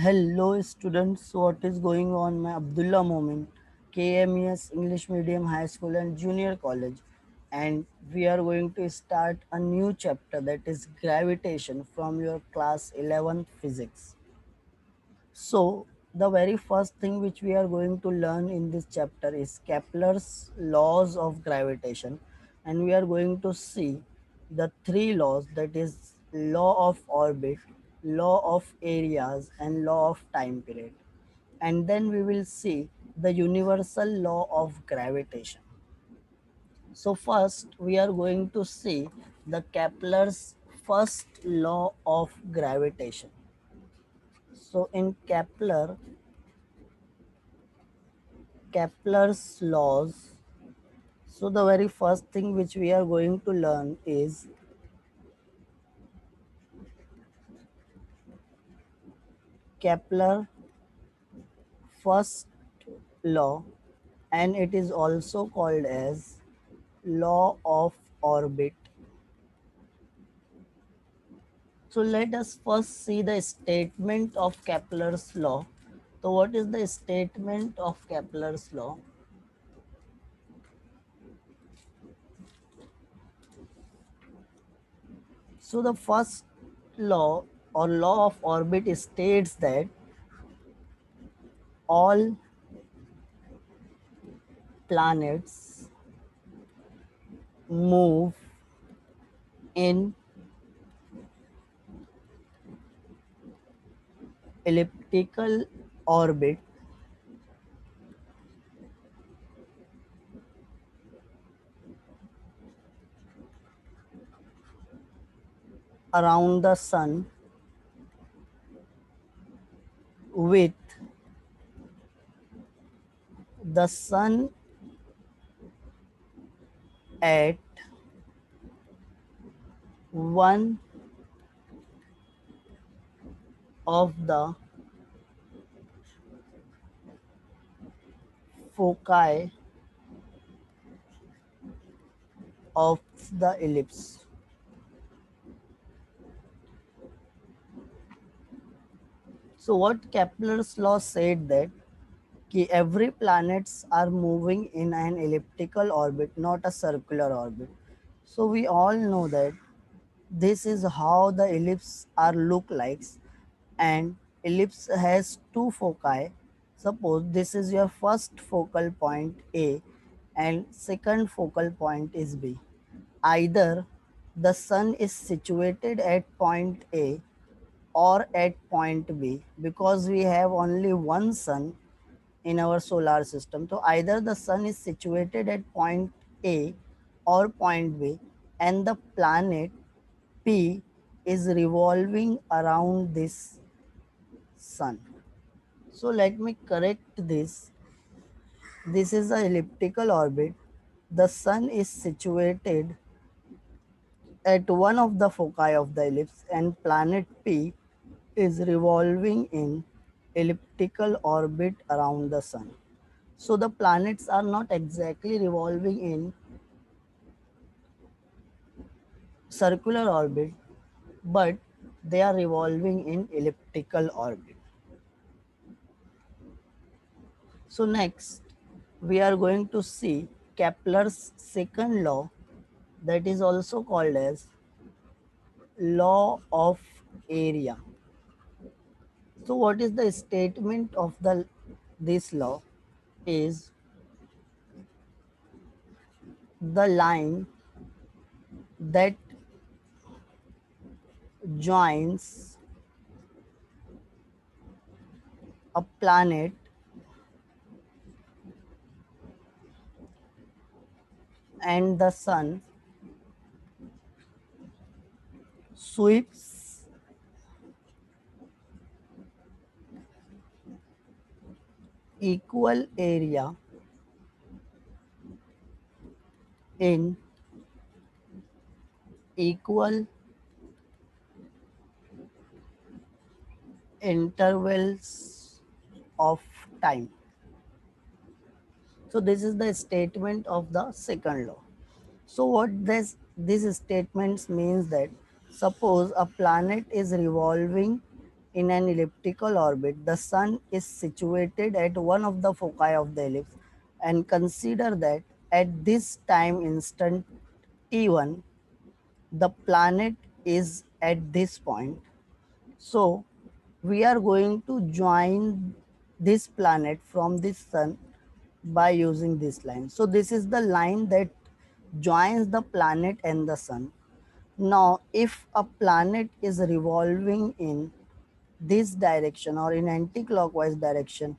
Hello students, what is going on? मैं Abdullah Momin, KMES English Medium High School and Junior College, and we are going to start a new chapter, that is gravitation, from your class 11th physics. So the very first thing which we are going to learn in this chapter is Kepler's laws of gravitation, and we are going to see the three laws, that is law of orbit, law of areas and law of time period. And then we will see the universal law of gravitation. So first we are going to see the Kepler's first law of gravitation. So in Kepler's laws. So the very first thing which we are going to learn is Kepler first law, and it is also called as law of orbit. So let us first see the statement of Kepler's law. So what is the statement of Kepler's law? So the first law or law of orbit states that all planets move in elliptical orbit around the sun with the sun at one of the foci of the ellipse. So what Kepler's law said that every planets are moving in an elliptical orbit, not a circular orbit. So we all know that this is how the ellipse are look like, and ellipse has two foci. Suppose this is your first focal point A and second focal point is B. Either the sun is situated at point A or at point B, because we have only one sun in our solar system. So either the sun is situated at point A or point B, and the planet P is revolving around this sun. So let me correct this. This is an elliptical orbit. The sun is situated at one of the foci of the ellipse, and planet P is revolving in elliptical orbit around the sun. So the planets are not exactly revolving in circular orbit, but they are revolving in elliptical orbit. So next, we are going to see Kepler's second law, that is also called as law of area. So what is the statement of the this law is the line that joins a planet and the sun sweeps equal area in equal intervals of time. So this is the statement of the second law. So what this statements means that suppose a planet is revolving in an elliptical orbit, the sun is situated at one of the foci of the ellipse, and consider that at this time instant t1, the planet is at this point. So we are going to join this planet from this sun by using this line. So this is the line that joins the planet and the sun. Now, if a planet is revolving in this direction or in anti-clockwise direction,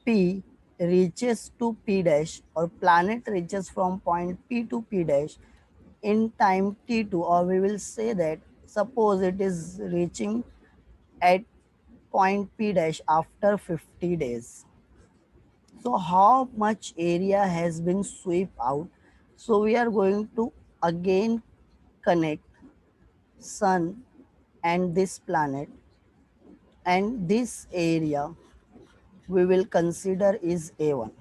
P reaches to P dash, or planet reaches from point P to P dash in time T2, or we will say that suppose it is reaching at point P dash after 50 days. So how much area has been swept out? So we are going to again connect sun and this planet, and this area we will consider is A1.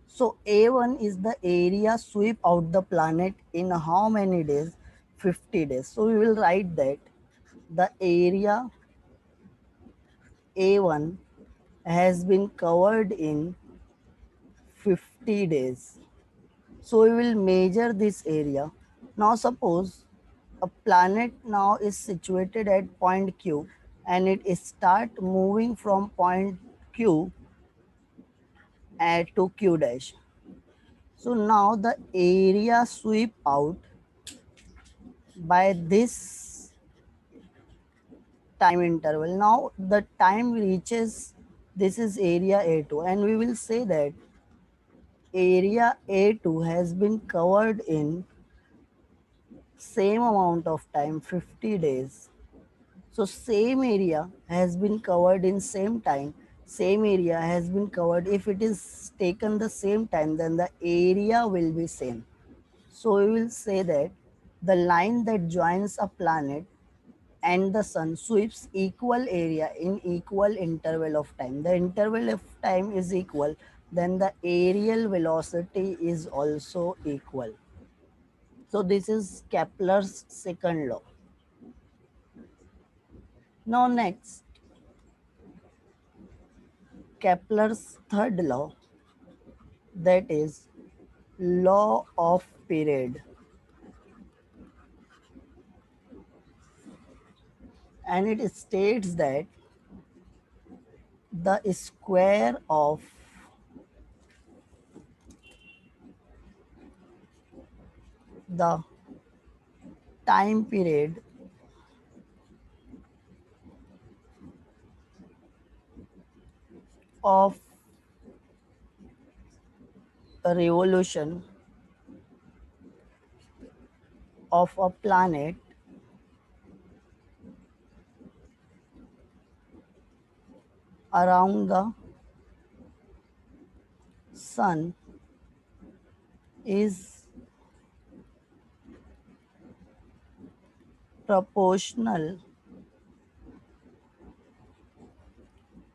So A1 is the area sweep out the planet in how many days? 50 days. So we will write that the area A1 has been covered in 50 days. So we will measure this area. Now suppose a planet now is situated at point Q, and it start moving from point Q to Q dash. So now the area sweep out by this time interval. Now the time reaches, this is area A2, and we will say that area A2 has been covered in same amount of time, 50 days. So same area has been covered in same time, same area has been covered. If it is taken the same time, then the area will be same. So we will say that the line that joins a planet and the sun sweeps equal area in equal interval of time. The interval of time is equal, then the aerial velocity is also equal. So this is Kepler's second law. Now next, Kepler's third law, that is law of period, and it states that the square of the time period of a revolution of a planet around the sun is proportional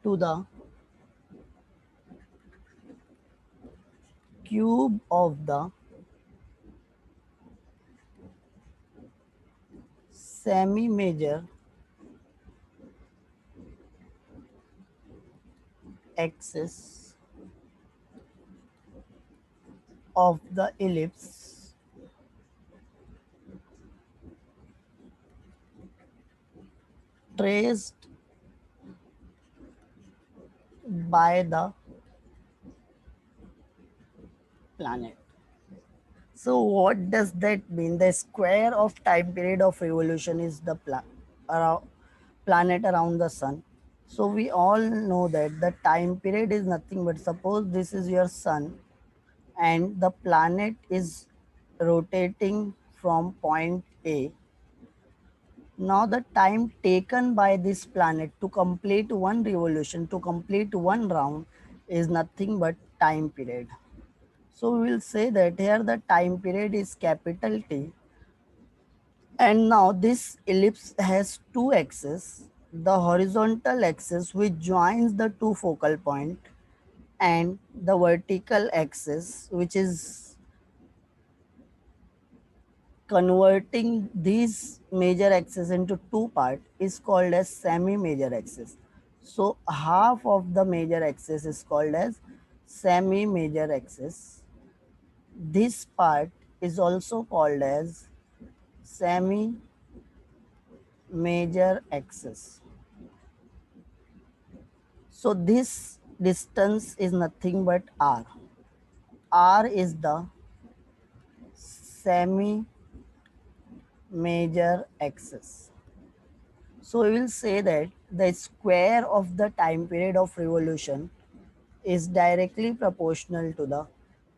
to the cube of the semi-major axis of the ellipse traced by the planet. So what does that mean? The square of time period of revolution is the planet around the sun. So we all know that the time period is nothing but, suppose this is your sun and the planet is rotating from point A. Now the time taken by this planet to complete one revolution, to complete one round, is nothing but time period. So we will say that here the time period is capital T. And now this ellipse has two axes, the horizontal axis which joins the two focal point, and the vertical axis which is Converting these major axes into two parts is called as semi-major axis. So half of the major axis is called as semi-major axis. This part is also called as semi-major axis. So this distance is nothing but r. R is the semi-major axis. So we will say that the square of the time period of revolution is directly proportional to the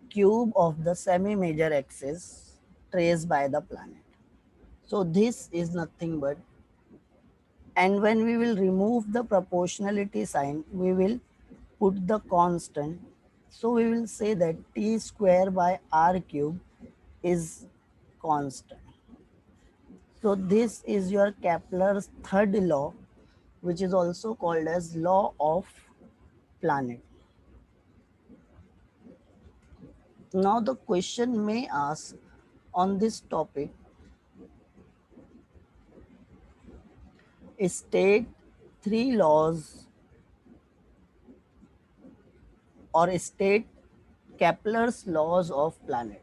cube of the semi-major axis traced by the planet. So this is nothing but, and when we will remove the proportionality sign, we will put the constant. So we will say that t square by r cube is constant. So this is your Kepler's third law, which is also called as law of planet. Now the question may ask on this topic, state three laws or state Kepler's laws of planet.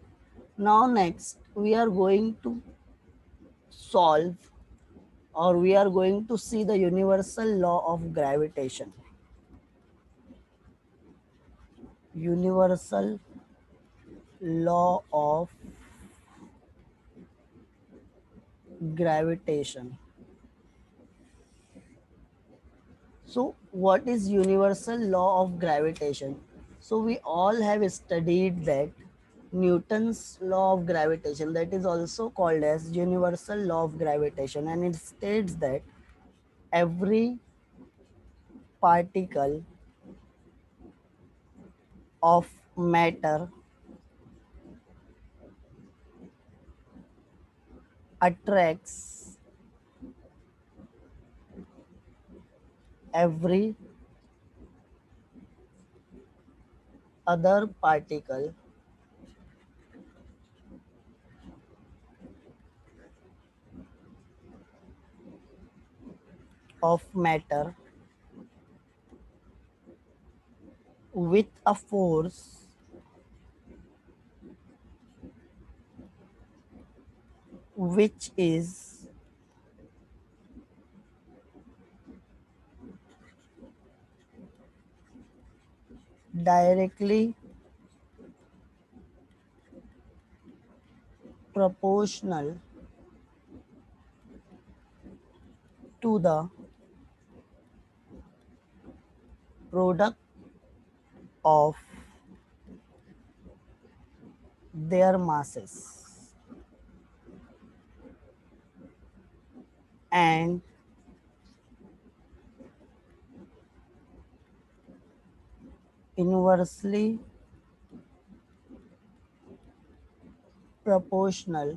Now next we are going to solve, or we are going to see the universal law of gravitation. Universal law of gravitation. So what is universal law of gravitation? So we all have studied that Newton's law of gravitation, that is also called as universal law of gravitation, and it states that every particle of matter attracts every other particle of matter with a force which is directly proportional to the product of their masses, and inversely proportional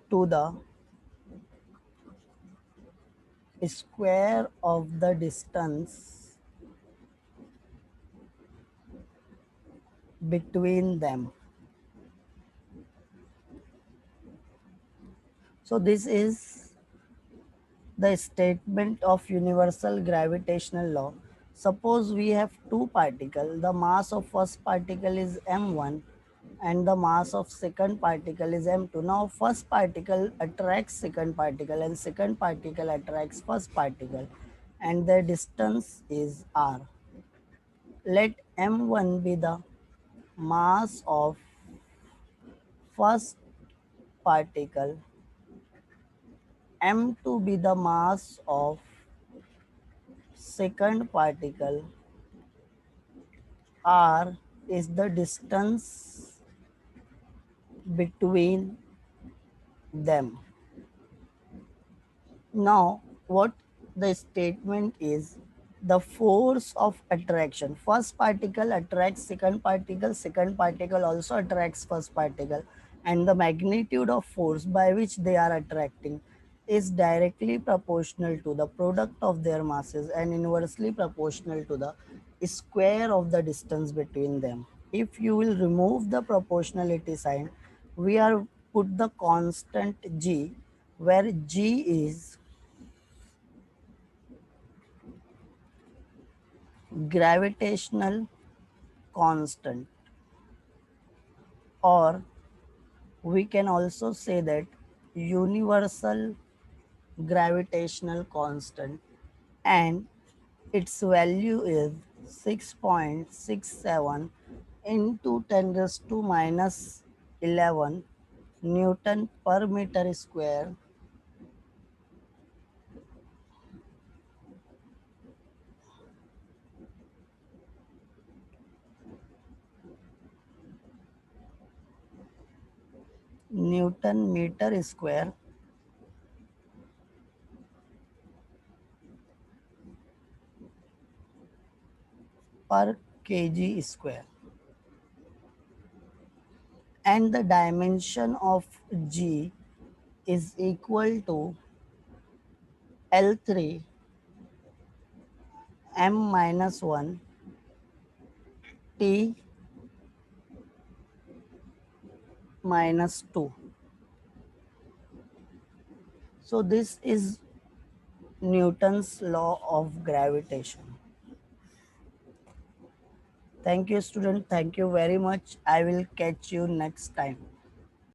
to the square of the distance between them. So this is the statement of universal gravitational law. Suppose we have two particles. The mass of first particle is m1 and the mass of second particle is m2. Now first particle attracts second particle and second particle attracts first particle, and their distance is r. Let m1 be the mass of first particle, m2 be the mass of second particle, r is the distance between them. Now, what the statement is, the force of attraction. First particle attracts second particle also attracts first particle, and the magnitude of force by which they are attracting is directly proportional to the product of their masses and inversely proportional to the square of the distance between them. if you will remove the proportionality sign, we are put the constant g, where g is gravitational constant, or we can also say that universal gravitational constant, and its value is 6.67 into 10 raised to minus 11 Newton per meter square. Newton meter square per kg square, and the dimension of g is equal to L3 m minus 1 t minus 2. So this is Newton's law of gravitation. Thank you, student. Thank you very much. I will catch you next time.